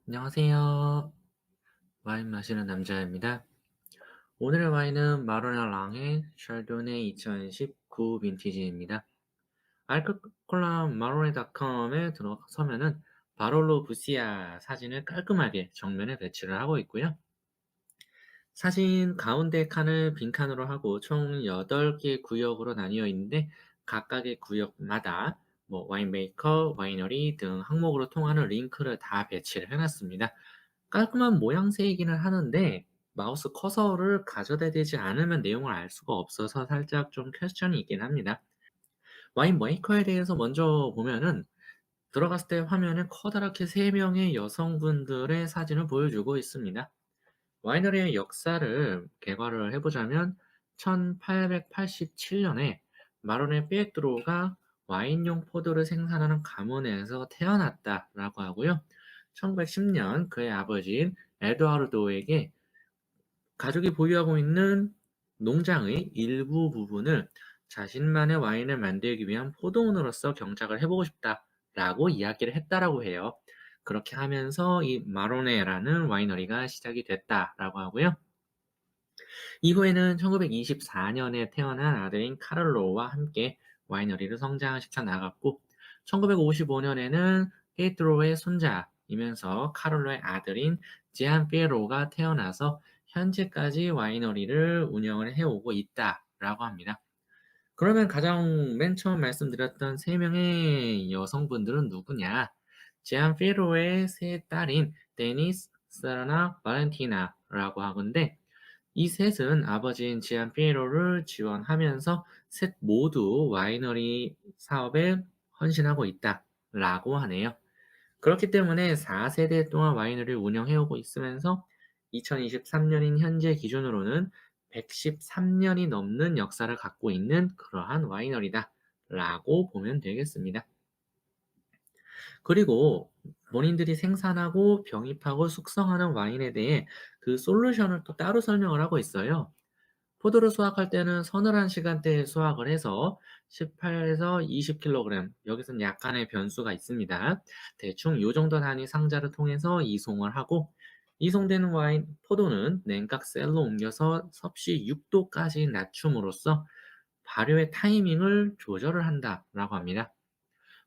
안녕하세요. 와인 마시는 남자입니다. 오늘의 와인은 마로나 랑의 샬도네 2019 빈티지입니다. 알코올라 마로네닷컴에 들어서면은 바롤로 부시아 사진을 깔끔하게 정면에 배치를 하고 있고요. 사진 가운데 칸을 빈칸으로 하고 총 8개 구역으로 나뉘어 있는데 각각의 구역마다 와인 메이커, 와이너리 등 항목으로 통하는 링크를 다 배치를 해놨습니다. 깔끔한 모양새이기는 하는데 마우스 커서를 가져다 대지 않으면 내용을 알 수가 없어서 살짝 좀 퀘스천이 있긴 합니다. 와인 메이커에 대해서 먼저 보면은 들어갔을 때 화면에 커다랗게 3명의 여성분들의 사진을 보여주고 있습니다. 와이너리의 역사를 개괄을 해보자면 1887년에 마로네 피에트로가 와인용 포도를 생산하는 가문에서 태어났다라고 하고요. 1910년 그의 아버지인 에드와르도에게 가족이 보유하고 있는 농장의 일부 부분을 자신만의 와인을 만들기 위한 포도원으로서 경작을 해보고 싶다라고 이야기를 했다라고 해요. 그렇게 하면서 이 마로네라는 와이너리가 시작이 됐다라고 하고요. 이후에는 1924년에 태어난 아들인 카를로와 함께 와이너리를 성장시켜 나갔고 1955년에는 페드로의 손자이면서 카를로의 아들인 지안피에로가 태어나서 현재까지 와이너리를 운영을 해오고 있다라고 합니다. 그러면 가장 맨 처음 말씀드렸던 3명의 여성분들은 누구냐? 지안피에로의 세 딸인 데니스, 사라나, 발렌티나라고 하건데 이 셋은 아버지인 지안피에로를 지원하면서 셋 모두 와이너리 사업에 헌신하고 있다라고 하네요. 그렇기 때문에 4세대 동안 와이너리를 운영해오고 있으면서 2023년인 현재 기준으로는 113년이 넘는 역사를 갖고 있는 그러한 와이너리다라고 보면 되겠습니다. 그리고 본인들이 생산하고 병입하고 숙성하는 와인에 대해 그 솔루션을 또 따로 설명을 하고 있어요. 포도를 수확할 때는 서늘한 시간대에 수확을 해서 18에서 20kg, 여기서는 약간의 변수가 있습니다. 대충 이 정도 단위 상자를 통해서 이송을 하고 이송되는 와인, 포도는 냉각셀로 옮겨서 섭씨 6도까지 낮춤으로써 발효의 타이밍을 조절을 한다라고 합니다.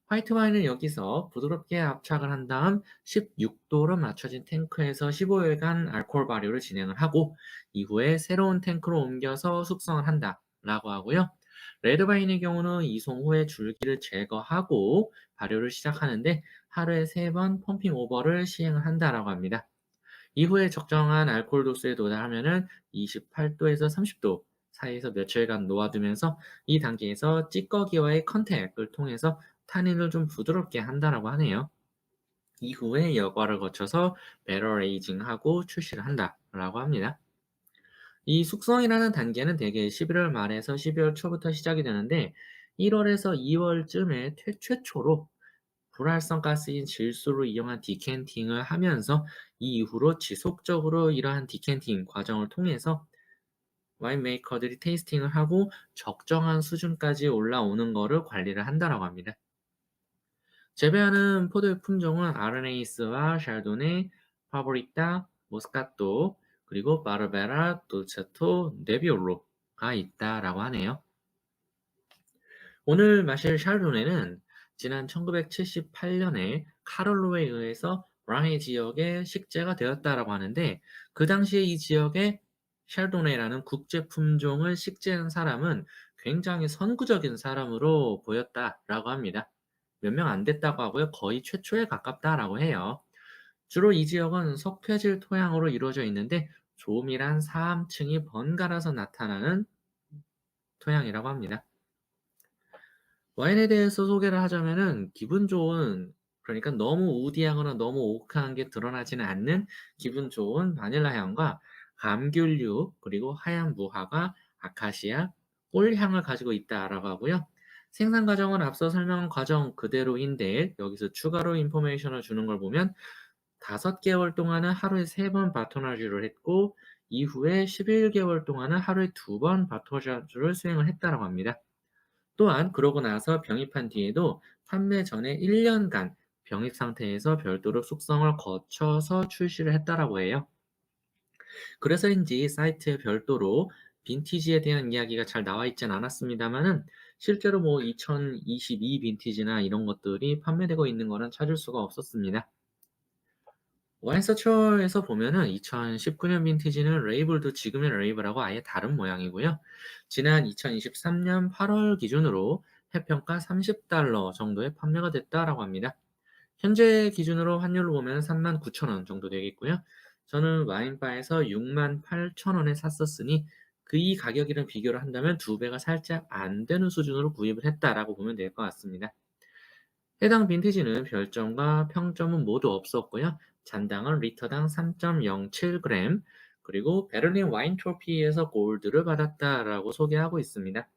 화이트 와인은 여기서 부드럽게 압착을 한 다음 16도로 맞춰진 탱크에서 15일간 알코올 발효를 진행을 하고 이후에 새로운 탱크로 옮겨서 숙성을 한다라고 하고요. 레드 와인의 경우는 이송 후에 줄기를 제거하고 발효를 시작하는데 하루에 3번 펌핑 오버를 시행을 한다라고 합니다. 이후에 적정한 알코올 도수에 도달하면은 28도에서 30도 사이에서 며칠간 놓아두면서 이 단계에서 찌꺼기와의 컨택을 통해서 타닌을 좀 부드럽게 한다라고 하네요. 이후에 여과를 거쳐서 배럴 에이징하고 출시를 한다라고 합니다. 이 숙성이라는 단계는 대개 11월 말에서 12월 초부터 시작이 되는데 1월에서 2월쯤에 최초로 불활성 가스인 질소를 이용한 디캔팅을 하면서 이 이후로 지속적으로 이러한 디캔팅 과정을 통해서 와인 메이커들이 테이스팅을 하고 적정한 수준까지 올라오는 거를 관리를 한다라고 합니다. 재배하는 포도의 품종은 아르네이스와 샬도네, 파보리타, 모스카토, 그리고 바르베라, 돌체토, 네비올로가 있다라고 하네요. 오늘 마실 샤르도네는 지난 1978년에 카를로에 의해서 랑해 지역에 식재가 되었다라고 하는데 그 당시에 이 지역에 샤르도네라는 국제 품종을 식재한 사람은 굉장히 선구적인 사람으로 보였다라고 합니다. 몇 명 안 됐다고 하고요. 거의 최초에 가깝다라고 해요. 주로 이 지역은 석회질 토양으로 이루어져 있는데 조밀한 사암층이 번갈아서 나타나는 토양이라고 합니다. 와인에 대해서 소개를 하자면은 기분 좋은, 그러니까 너무 우디하거나 너무 오크한 게 드러나지는 않는 기분 좋은 바닐라 향과 감귤류 그리고 하얀 무화과, 아카시아, 꿀향을 가지고 있다라고 하고요. 생산 과정은 앞서 설명한 과정 그대로인데 여기서 추가로 인포메이션을 주는 걸 보면 5개월 동안은 하루에 3번 바토나주를 했고 이후에 11개월 동안은 하루에 2번 바토나주를 수행을 했다라고 합니다. 또한 그러고 나서 병입한 뒤에도 판매 전에 1년간 병입 상태에서 별도로 숙성을 거쳐서 출시를 했다라고 해요. 그래서인지 사이트에 별도로 빈티지에 대한 이야기가 잘 나와 있진 않았습니다만은 실제로 뭐 2022 빈티지나 이런 것들이 판매되고 있는 거는 찾을 수가 없었습니다. 와인서처에서 보면은 2019년 빈티지는 레이블도 지금의 레이블하고 아예 다른 모양이고요. 지난 2023년 8월 기준으로 해평가 $30 정도에 판매가 됐다라고 합니다. 현재 기준으로 환율로 보면 39,000원 정도 되겠고요. 저는 와인바에서 68,000원에 샀었으니 그 이 가격이랑 비교를 한다면 두 배가 살짝 안 되는 수준으로 구입을 했다라고 보면 될 것 같습니다. 해당 빈티지는 별점과 평점은 모두 없었고요. 잔당은 리터당 3.07g, 그리고 베를린 와인 트로피에서 골드를 받았다라고 소개하고 있습니다.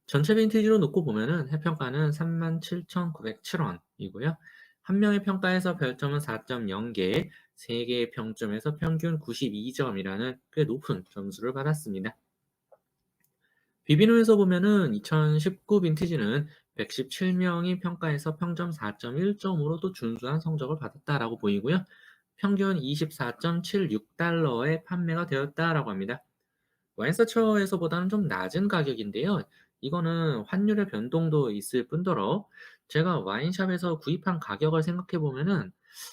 전체 빈티지로 놓고 보면은 해평가는 37,907원이고요. 한 명의 평가에서 별점은 4.0개, 세 개의 평점에서 평균 92점이라는 꽤 높은 점수를 받았습니다. 비비노에서 보면은 2019 빈티지는 117명이 평가해서 평점 4.1점으로도 준수한 성적을 받았다라고 보이고요. 평균 24.76달러에 판매가 되었다라고 합니다. 와인서처에서보다는 좀 낮은 가격인데요. 이거는 환율의 변동도 있을 뿐더러 제가 와인샵에서 구입한 가격을 생각해 보면은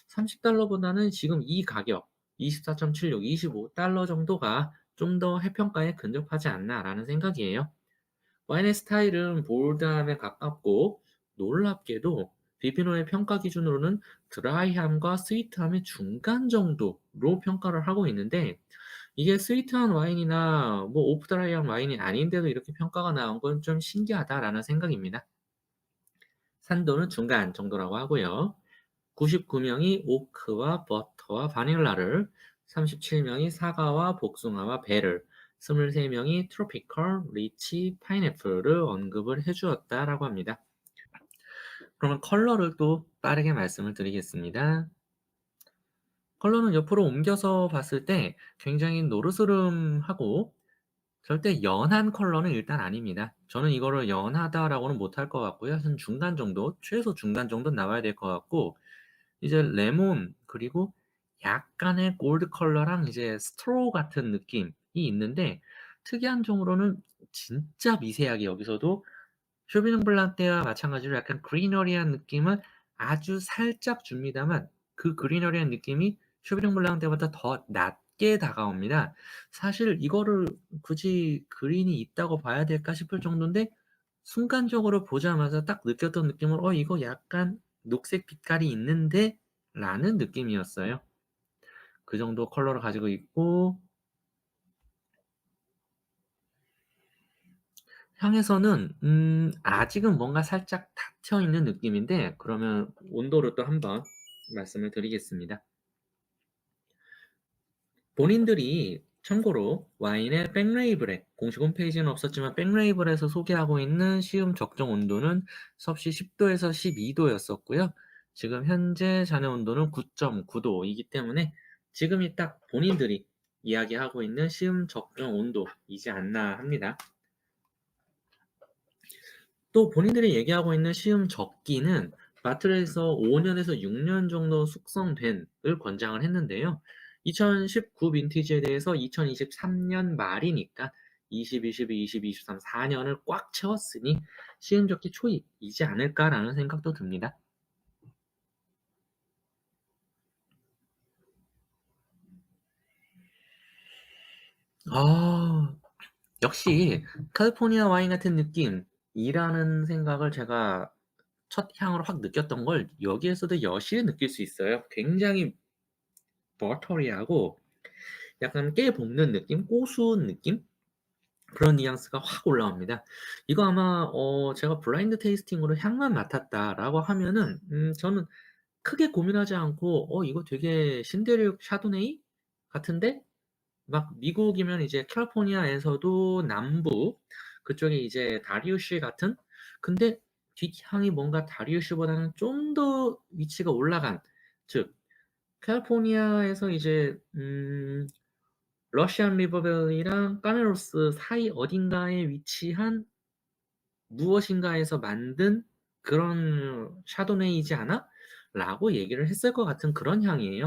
30달러보다는 지금 이 가격 24.76, 25달러 정도가 좀 더 해평가에 근접하지 않나라는 생각이에요. 와인의 스타일은 볼드함에 가깝고 놀랍게도 비피노의 평가 기준으로는 드라이함과 스위트함의 중간 정도로 평가를 하고 있는데 이게 스위트한 와인이나 뭐 오프 드라이한 와인이 아닌데도 이렇게 평가가 나온 건 좀 신기하다라는 생각입니다. 산도는 중간 정도라고 하고요. 99명이 오크와 버터와 바닐라를, 37명이 사과와 복숭아와 베를, 23명이 트로피컬, 리치, 파인애플을 언급을 해 주었다라고 합니다. 그러면 컬러를 또 빠르게 말씀을 드리겠습니다. 컬러는 옆으로 옮겨서 봤을 때 굉장히 노르스름하고 절대 연한 컬러는 일단 아닙니다. 저는 이거를 연하다라고는 못할 것 같고요. 한 중간 정도, 최소 중간 정도는 나와야 될 것 같고 이제 레몬 그리고 약간의 골드 컬러랑 이제 스트로우 같은 느낌이 있는데 특이한 점으로는 진짜 미세하게 여기서도 쇼비뇽 블랑 때와 마찬가지로 약간 그리너리한 느낌을 아주 살짝 줍니다만 그 그리너리한 느낌이 쇼비뇽 블랑 때보다 더 낮게 다가옵니다. 사실 이거를 굳이 그린이 있다고 봐야 될까 싶을 정도인데 순간적으로 보자마자 딱 느꼈던 느낌은 '어 이거 약간 녹색 빛깔이 있는데?'라는 느낌이었어요. 그 정도 컬러를 가지고 있고 향에서는 아직은 뭔가 살짝 닫혀 있는 느낌인데 그러면 온도를 또 한번 말씀을 드리겠습니다. 본인들이 참고로 와인의 백레이블에 공식 홈페이지는 없었지만 백레이블에서 소개하고 있는 시음 적정 온도는 섭씨 10도에서 12도였었고요. 지금 현재 잔해 온도는 9.9도이기 때문에 지금이 딱 본인들이 이야기하고 있는 시음 적정 온도이지 않나 합니다. 또 본인들이 얘기하고 있는 시음 적기는 마트에서 5년에서 6년 정도 숙성된을 권장을 했는데요. 2019 빈티지에 대해서 2023년 말이니까 20, 21, 22, 23, 4년을 꽉 채웠으니 시음 적기 초입이지 않을까라는 생각도 듭니다. 아, 역시 캘리포니아 와인 같은 느낌이라는 생각을 제가 첫 향으로 확 느꼈던 걸 여기에서도 여실히 느낄 수 있어요. 굉장히 버터리하고 약간 깨 볶는 느낌, 고소한 느낌? 그런 뉘앙스가 확 올라옵니다. 이거 아마 제가 블라인드 테이스팅으로 향만 맡았다라고 하면은 저는 크게 고민하지 않고 '이거 되게 신대륙 샤도네이 같은데?' 막 미국이면 이제 캘리포니아에서도 남부 그쪽에 이제 다리우시 같은 근데 뒷향이 뭔가 다리우시보다는 좀 더 위치가 올라간 즉 캘리포니아에서 이제 러시안 리버밸리랑 까메로스 사이 어딘가에 위치한 무엇인가에서 만든 그런 샤도네이지 않아? 라고 얘기를 했을 것 같은 그런 향이에요.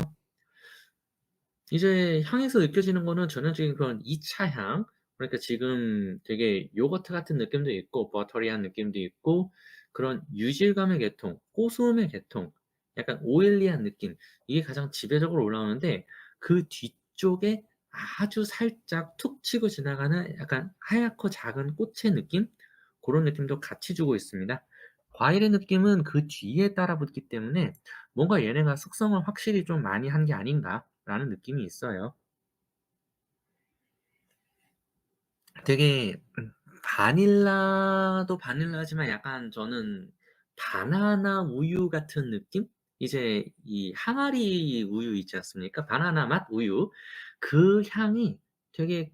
이제 향에서 느껴지는 거는 전형적인 그런 2차 향. 그러니까 지금 되게 요거트 같은 느낌도 있고 버터리한 느낌도 있고 그런 유질감의 계통, 고소함의 계통, 약간 오일리한 느낌, 이게 가장 지배적으로 올라오는데 그 뒤쪽에 아주 살짝 툭 치고 지나가는 약간 하얗고 작은 꽃의 느낌, 고런 느낌도 같이 주고 있습니다. 과일의 느낌은 그 뒤에 따라 붙기 때문에 뭔가 얘네가 숙성을 확실히 좀 많이 한 게 아닌가라는 느낌이 있어요. 되게 바닐라도 바닐라지만 약간 저는 바나나 우유 같은 느낌? 이제 이 항아리 우유 있지 않습니까? 바나나 맛 우유. 그 향이 되게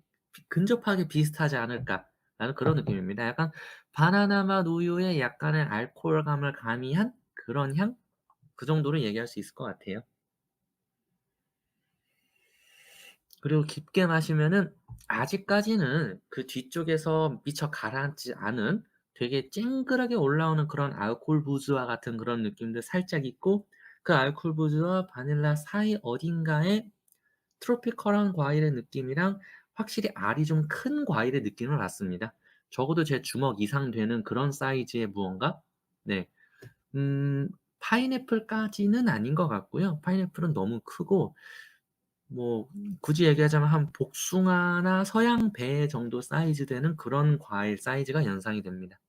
근접하게 비슷하지 않을까라는 그런 느낌입니다. 약간 바나나 맛 우유에 약간의 알코올감을 가미한 그런 향? 그 정도로 얘기할 수 있을 것 같아요. 그리고 깊게 마시면은 아직까지는 그 뒤쪽에서 미처 가라앉지 않은 되게 쨍글하게 올라오는 그런 알코올 부즈와 같은 그런 느낌도 살짝 있고 그 알코올 부즈와 바닐라 사이 어딘가에 트로피컬한 과일의 느낌이랑 확실히 알이 좀 큰 과일의 느낌을 받습니다. 적어도 제 주먹 이상 되는 그런 사이즈의 무언가? 네. 음 파인애플까지는 아닌 것 같고요. 파인애플은 너무 크고 뭐 굳이 얘기하자면 한 복숭아나 서양 배 정도 사이즈 되는 그런 과일 사이즈가 연상이 됩니다.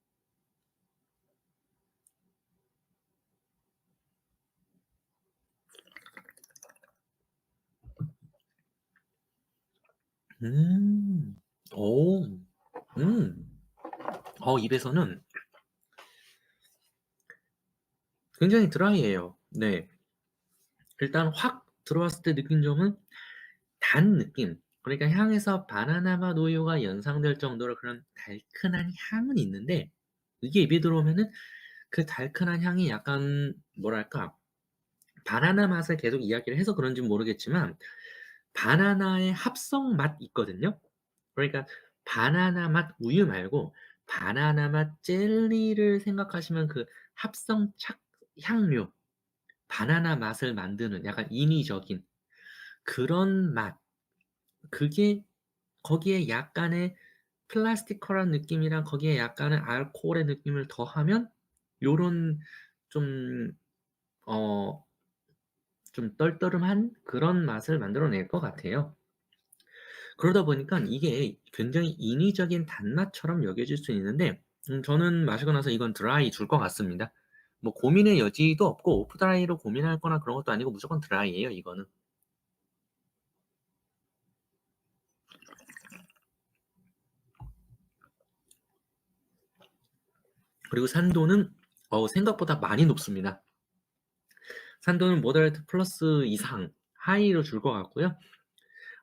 음. 오. 음. 입에서는 굉장히 드라이해요. 네. 일단 확 들어왔을 때 느낀 점은 단 느낌. 그러니까 향에서 바나나 맛 우유가 연상될 정도로 그런 달큰한 향은 있는데 이게 입에 들어오면은 그 달큰한 향이 약간 뭐랄까 바나나 맛을 계속 이야기를 해서 그런진 모르겠지만 바나나의 합성 맛 있거든요. 그러니까 바나나 맛 우유 말고 바나나 맛 젤리를 생각하시면 그 합성 착 향료, 바나나 맛을 만드는 약간 인위적인 그런 맛. 그게 거기에 약간의 플라스티컬한 느낌이랑 거기에 약간의 알코올의 느낌을 더하면 요런 좀 어 좀 떨떠름한 그런 맛을 만들어낼 것 같아요. 그러다 보니깐 이게 굉장히 인위적인 단맛처럼 여겨질 수 있는데 저는 마시고 나서 이건 드라이 줄 것 같습니다. 뭐 고민의 여지도 없고 오프 드라이로 고민할 거나 그런 것도 아니고 무조건 드라이예요 이거는. 그리고 산도는 생각보다 많이 높습니다. 산도는 모더레이트 플러스 이상 하이로 줄 것 같고요.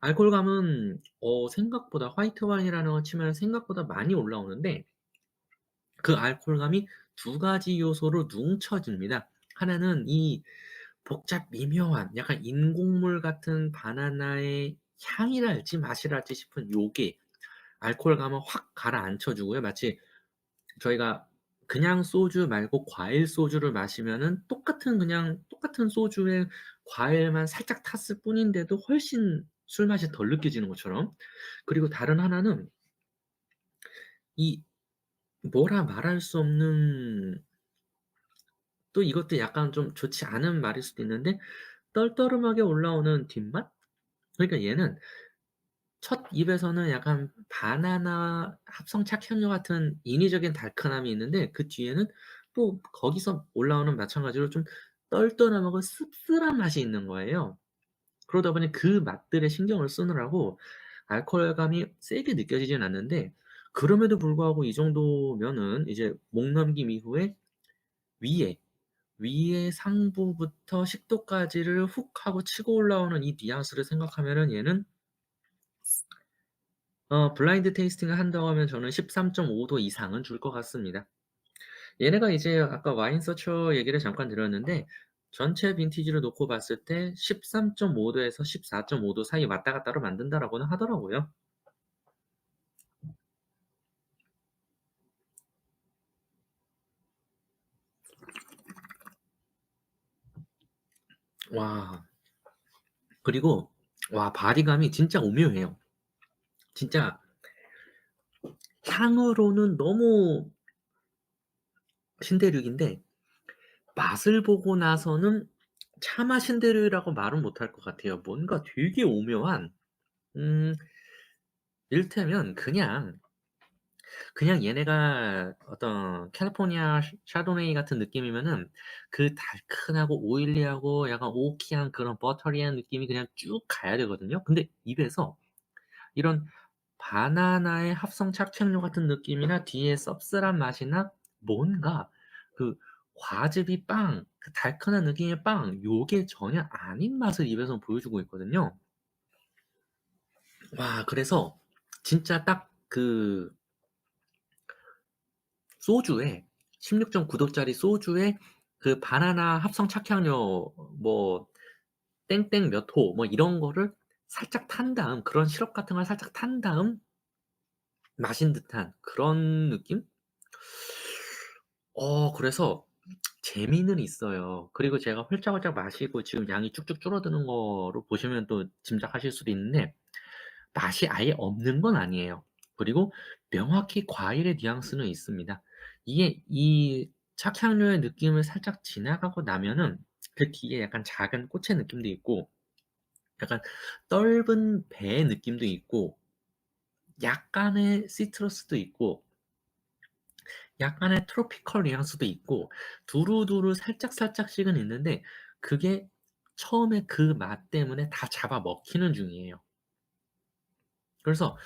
알코올감은 생각보다 화이트 와인이라는 거 치면 생각보다 많이 올라오는데 그 알코올감이 두 가지 요소로 뭉쳐집니다. 하나는 이 복잡 미묘한 약간 인공물 같은 바나나의 향이랄지 맛이랄지 싶은 요게 알코올감을 확 가라앉혀 주고요. 마치 저희가 그냥 소주 말고 과일 소주를 마시면은 똑같은 소주에 과일만 살짝 탔을 뿐인데도 훨씬 술맛이 덜 느껴지는 것처럼. 그리고 다른 하나는 이 뭐라 말할 수 없는 또 이것도 약간 좀 좋지 않은 말일 수도 있는데 떨떠름하게 올라오는 뒷맛? 그러니까 얘는 첫 입에서는 약간 바나나 합성 착향료 같은 인위적인 달큰함이 있는데 그 뒤에는 또 거기서 올라오는 마찬가지로 좀 떨떠름하고 씁쓸한 맛이 있는 거예요. 그러다 보니 그 맛들에 신경을 쓰느라고 알코올감이 세게 느껴지진 않는데 그럼에도 불구하고 이 정도면은 이제 목 넘김 이후에 위에 위에 상부부터 식도까지를 훅 하고 치고 올라오는 이 뉘앙스를 생각하면은 얘는 블라인드 테이스팅을 한다고 하면 저는 13.5도 이상은 줄 것 같습니다. 얘네가 이제 아까 와인 서처 얘기를 잠깐 드렸는데 전체 빈티지를 놓고 봤을 때 13.5 도에서 14.5도 사이 왔다 갔다로 만든다라고는 하더라고요. 와. 그리고 와 바디감이 진짜 오묘해요. 진짜 향으로는 너무 신대륙인데 맛을 보고 나서는 차마 신대륙이라고 말은 못할 것 같아요. 뭔가 되게 오묘한 음 이를테면 그냥 얘네가 어떤 캘리포니아 샤도네이 같은 느낌이면은 그 달큰하고 오일리하고 약간 오키한 그런 버터리한 느낌이 그냥 쭉 가야 되거든요. 근데 입에서 이런 바나나의 합성 착향료 같은 느낌이나 뒤에 씁쓸한 맛이나 뭔가 그 과즙이 그 달큰한 느낌의 요게 전혀 아닌 맛을 입에서 보여주고 있거든요. 와 그래서 진짜 딱 소주에 16.9 도짜리 소주에 그 바나나 합성 착향료 뭐 땡땡 몇 호 뭐 이런 거를 살짝 탄 다음 그런 시럽 같은 걸 살짝 탄 다음 마신 듯한 그런 느낌? 그래서 재미는 있어요. 그리고 제가 홀짝홀짝 마시고 지금 양이 쭉쭉 줄어드는 거로 보시면 또 짐작하실 수도 있는데 맛이 아예 없는 건 아니에요. 그리고 명확히 과일의 뉘앙스는 있습니다. 이게 이 착향료의 느낌을 살짝 지나가고 나면은 그 뒤에 약간 작은 꽃의 느낌도 있고 약간 떫은 배의 느낌도 있고 약간의 시트러스도 있고 약간의 트로피컬 뉘앙스도 있고 두루두루 살짝살짝씩은 있는데 그게 처음에 그 맛 때문에 다 잡아먹히는 중이에요. 그래서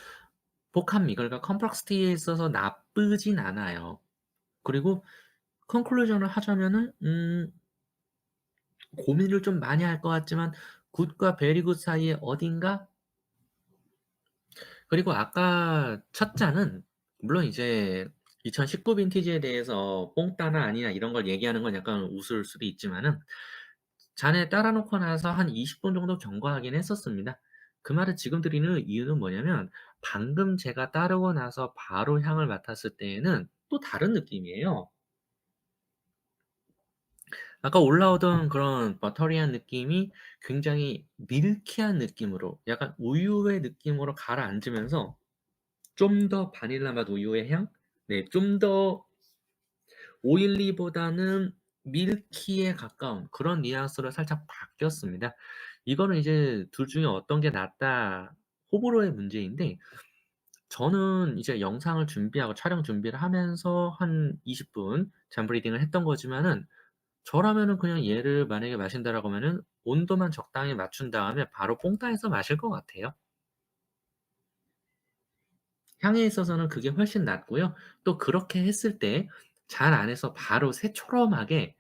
복합 미결과 컴플렉시티에 있어서 나쁘진 않아요. 그리고 컨클루전을 하자면은 고민을 좀 많이 할 것 같지만 굿과 베리 굿 사이에 어딘가. 그리고 아까 첫 잔은 물론 이제 2019 빈티지에 대해서 뽕따나 아니냐 이런 걸 얘기하는 건 약간 우스울 수도 있지만은 잔에 따라 놓고 나서 한 20분 정도 경과하긴 했었습니다. 그 말을 지금 드리는 이유는 뭐냐면 방금 제가 따르고 나서 바로 향을 맡았을 때에는 또 다른 느낌이에요. 아까 올라오던 그런 버터리한 느낌이 굉장히 밀키한 느낌으로 약간 우유의 느낌으로 가라앉으면서 좀 더 바닐라 맛 우유의 향? 네, 좀 더 오일리보다는 밀키에 가까운 그런 뉘앙스로 살짝 바뀌었습니다. 이거는 이제 둘 중에 어떤 게 낫다 호불호의 문제인데 저는 이제 영상을 준비하고 촬영 준비를 하면서 한 20분 잠 브리딩을 했던 거지만은 저라면은 그냥 얘를 만약에 마신다라고 하면은 온도만 적당히 맞춘 다음에 바로 뽕따에서 마실 것 같아요. 향에 있어서는 그게 훨씬 낫고요. 또 그렇게 했을 때 잔 안에서 바로 새초롬하게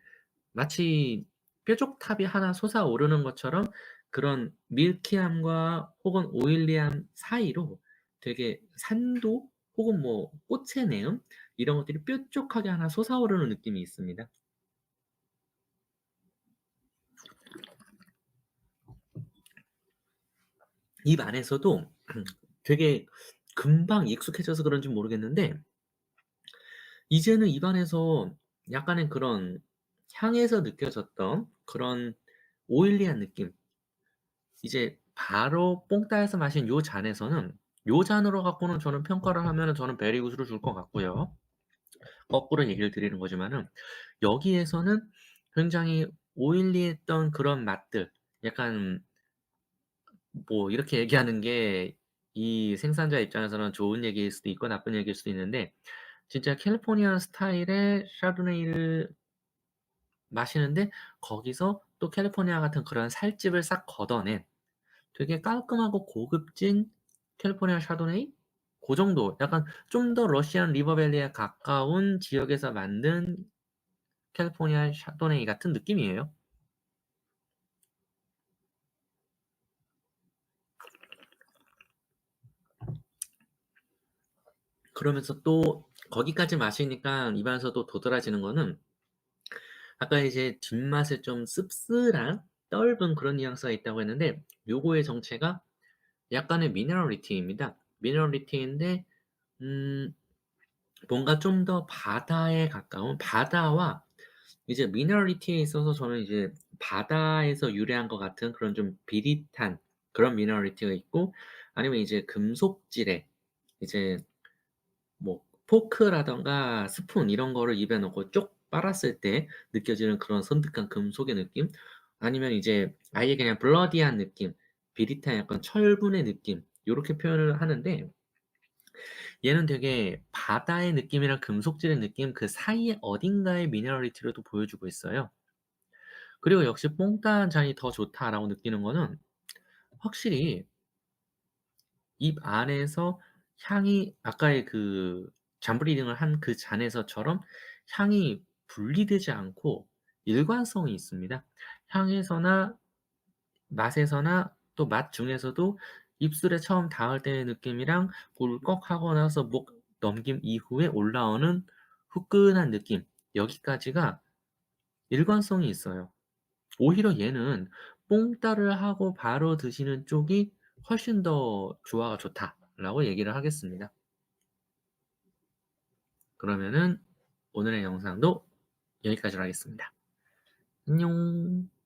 마치 뾰족탑이 하나 솟아오르는 것처럼 그런 밀키함과 혹은 오일리함 사이로 되게 산도 혹은 뭐 꽃의 내음 이런 것들이 뾰족하게 하나 솟아오르는 느낌이 있습니다. 입 안에서도 되게 금방 익숙해져서 그런지 모르겠는데 이제는 입 안에서 약간의 그런 향에서 느껴졌던 그런 오일리한 느낌 이제 바로 뽕따에서 마신 요 잔에서는 요 잔으로 갖고는 저는 평가를 하면은 저는 베리굿으로 줄 것 같고요. 거꾸로 얘기를 드리는 거지만은 여기에서는 굉장히 오일리했던 그런 맛들 약간 뭐 이렇게 얘기하는 게 이 생산자 입장에서는 좋은 얘기일 수도 있고 나쁜 얘기일 수도 있는데 진짜 캘리포니아 스타일의 샤르도네이를 마시는데 거기서 또 캘리포니아 같은 그런 살집을 싹 걷어낸 되게 깔끔하고 고급진 캘리포니아 샤도네이? 고 정도 약간 좀 더 러시안 리버밸리에 가까운 지역에서 만든 캘리포니아 샤도네이 같은 느낌이에요. 그러면서 또 거기까지 마시니까 입안에서 또 도드라지는 거는 아까 이제 뒷맛에 좀 씁쓸한 떫은 그런 뉘앙스가 있다고 했는데 요거의 정체가 약간의 미네랄리티입니다. 미네랄리티인데 음 뭔가 좀 더 바다에 가까운 바다와 이제 미네랄리티에 있어서 저는 이제 바다에서 유래한 것 같은 그런 좀 비릿한 그런 미너리티가 있고, 아니면 이제 금속질의 이제 뭐 포크라든가 스푼 이런 거를 입에 넣고 쪽 빨았을 때 느껴지는 그런 선득한 금속의 느낌, 아니면 이제 아예 그냥 블러디한 느낌, 비릿한 약간 철분의 느낌, 요렇게 표현을 하는데, 얘는 되게 바다의 느낌이랑 금속질의 느낌 그 사이에 어딘가의 미네랄리티를 또 보여주고 있어요. 그리고 역시 '뽕따한 잔이 더 좋다.'라고 느끼는 거는, 확실히 입 안에서 향이 아까의 그 잠브리딩을 한 그 잔에서처럼 향이 분리되지 않고 일관성이 있습니다. 향에서나 맛에서나 또 맛 중에서도 입술에 처음 닿을 때의 느낌이랑 울컥하고 나서 목 넘김 이후에 올라오는 후끈한 느낌, 여기까지가 일관성이 있어요. 오히려 얘는 뽕따를 하고 바로 드시는 쪽이 훨씬 더 조화가 좋다라고 얘기를 하겠습니다. 그러면은 오늘의 영상도 여기까지로 하겠습니다. 안녕.